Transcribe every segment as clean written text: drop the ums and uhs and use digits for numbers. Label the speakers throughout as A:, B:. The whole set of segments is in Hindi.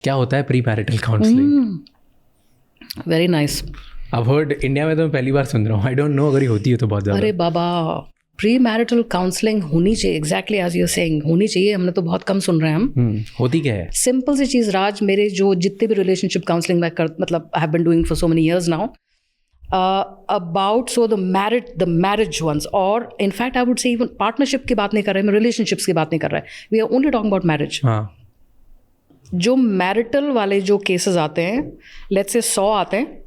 A: क्या होता है pre marital counselling?
B: Very nice.
A: I've heard India में तो मैं पहली बार सुन रहा हूँ, आई डोंट नो अगर ये होती है तो बहुत ज़्यादा।
B: अरे बाबा, प्री मैरिटल काउंसलिंग होनी चाहिए, एग्जैक्टली एज यू सेइंग, होनी चाहिए। हमने तो बहुत कम सुन रहे हैं हम।
A: होती क्या है?
B: सिंपल सी चीज़ राज, मेरे जो जितने भी रिलेशनशिप काउंसलिंग मैं मतलब I have been doing for so many years now, about so the marriage ones, और in fact I would say even partnership की बात नहीं कर रहे हैं, रिलेशनशिप्स की बात नहीं कर रहे हैं, we are only talking about marriage.
A: हाँ,
B: जो मैरिटल वाले जो केसेस आते हैं, लेट्स से 100 आते हैं,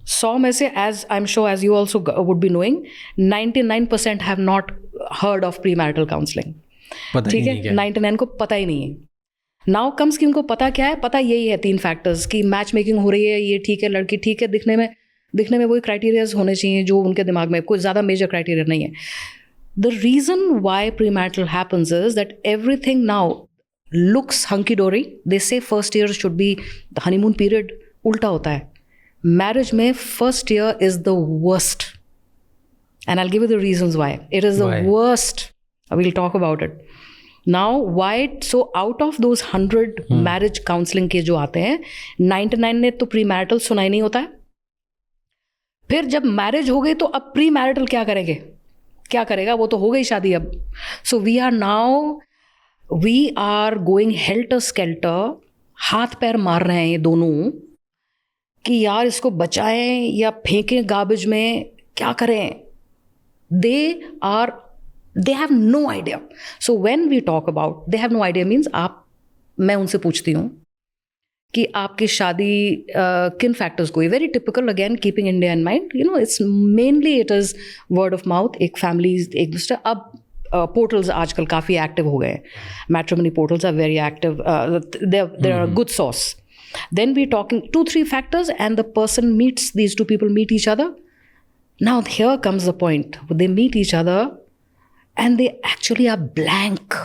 B: 100 में से, as I am sure as you also would be knowing, 99% have not heard of premarital counselling. ठीक है, 99 को पता ही नहीं है। नाउ कम्स कि उनको पता क्या है, पता यही है 3 फैक्टर्स कि मैच मेकिंग हो रही है, ये ठीक है, लड़की ठीक है, दिखने में वही क्राइटेरियाज होने चाहिए जो उनके दिमाग में, कोई ज़्यादा मेजर क्राइटेरिया नहीं है। The reason why pre marital happens is that everything now looks hunky dory. They say first year should be the honeymoon period, उल्टा होता है। मैरिज में first year is the worst, and I will give you the reasons why it is the worst. We will talk about it now why. So out of those 100 marriage counselling के जो आते हैं, 99 ने तो प्री मैरिटल सुना ही नहीं होता है। फिर जब मैरिज हो गई तो अब प्री मैरिटल क्या करेंगे, क्या करेगा, वो तो हो गई शादी अब। So we are going helter skelter, हाथ पैर मार रहे हैं ये दोनों कि यार इसको बचाएं या फेंकें गार्बेज में, क्या करें। they have no idea. So when we talk about they have no idea means मैं उनसे पूछती हूँ कि आपकी शादी किन फैक्टर्स को, very typical again keeping India in mind, you know it's mainly it is word of mouth, एक फैमिलीज एक दूसरे। अब पोर्टल्स आजकल काफ़ी एक्टिव हो गए हैं, matrimony portals are very active, there are good source. Then we're talking 2-3 factors and the person meets, these two people meet each other. Now here comes the point. They meet each other and they actually are blank.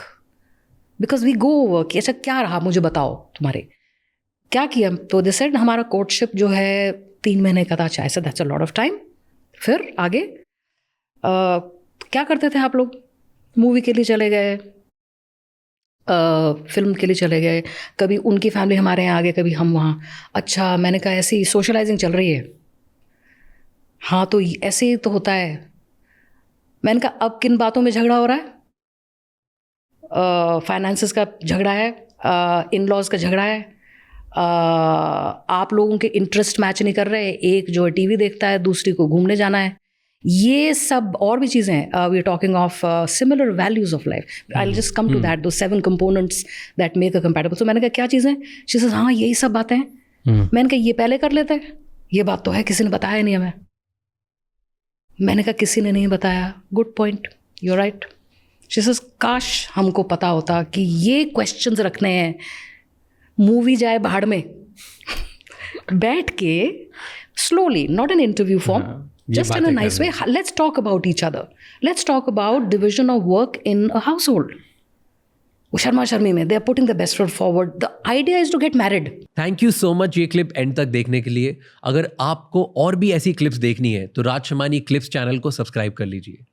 B: Because we go over कि अच्छा क्या रहा, मुझे बताओ तुम्हारे क्या किया। तो they said हमारा कोर्टशिप जो है 3 महीने का था। अच्छा, ऐसा that's a lot of time। फिर आगे क्या करते थे आप लोग? मूवी के लिए चले गए, फिल्म के लिए चले गए, कभी उनकी फैमिली हमारे यहाँ आ गए, कभी हम वहाँ। अच्छा, मैंने कहा ऐसी सोशलाइजिंग चल रही है। हाँ, तो ऐसे ही तो होता है। मैंने कहा अब किन बातों में झगड़ा हो रहा है? फाइनेंसेस का झगड़ा है, इन लॉज का झगड़ा है, आप लोगों के इंटरेस्ट मैच नहीं कर रहे, एक जो है टीवी देखता है, दूसरी को घूमने जाना है, ये सब और भी चीज़ें हैं। We are talking of similar values of life. I will just come to that, दो 7 components that make a compatible. तो मैंने कहा क्या चीज़ें? शी सेज हाँ यही सब बातें हैं। मैंने कहा ये पहले कर लेते हैं, ये बात तो है, किसी ने बताया नहीं हमें। मैंने कहा किसी ने नहीं बताया, good point, you are right. She says काश हमको पता होता कि ये क्वेश्चंस रखने हैं। मूवी जाए भाड़ में बैठ के slowly, not an interview form, just in a nice way, let's talk about each other. Let's talk about division of work in a household. शर्मा शर्मी में they are putting the best foot forward. The idea is to get married.
A: Thank you so much ये क्लिप एंड तक देखने के लिए। अगर आपको और भी ऐसी क्लिप्स देखनी है तो राज शमानी क्लिप्स चैनल को सब्सक्राइब कर लीजिए।